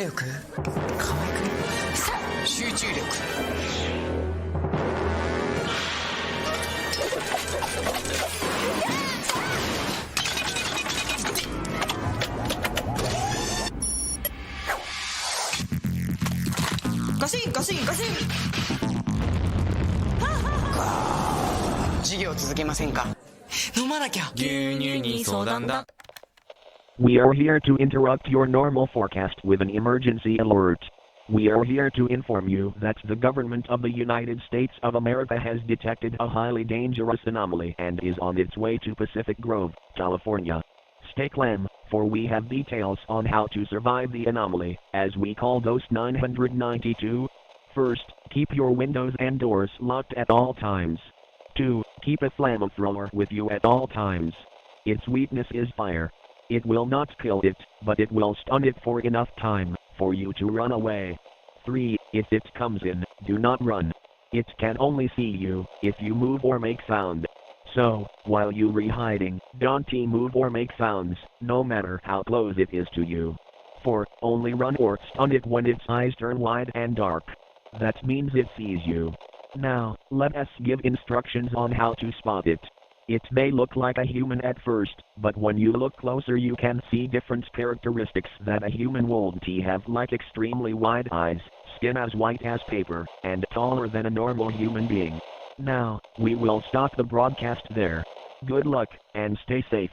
力、可愛く、さあ集中力。ガシンガシンガシン。授業続けませんか？飲まなきゃ。牛乳に相談だ。We are here to interrupt your normal forecast with an emergency alert. We are here to inform you that the government of the United States of America has detected a highly dangerous anomaly and is on its way to Pacific Grove, California. Stay calm, for we have details on how to survive the anomaly, as we call Ghost 992. First, keep your windows and doors locked at all times. 2. Keep a flamethrower with you at all times. Its weakness is fire. It will not kill it, but it will stun it for enough time for you to run away. 3. If it comes in, do not run. It can only see you if you move or make sound. So, while you re-hiding, don't move or make sounds, no matter how close it is to you. 4. Only run or stun it when its eyes turn wide and dark. That means it sees you. Now, let us give instructions on how to spot it. It may look like a human at first, but when you look closer you can see different characteristics that a human won't have, like extremely wide eyes, skin as white as paper, and taller than a normal human being. Now, we will stop the broadcast there. Good luck, and stay safe.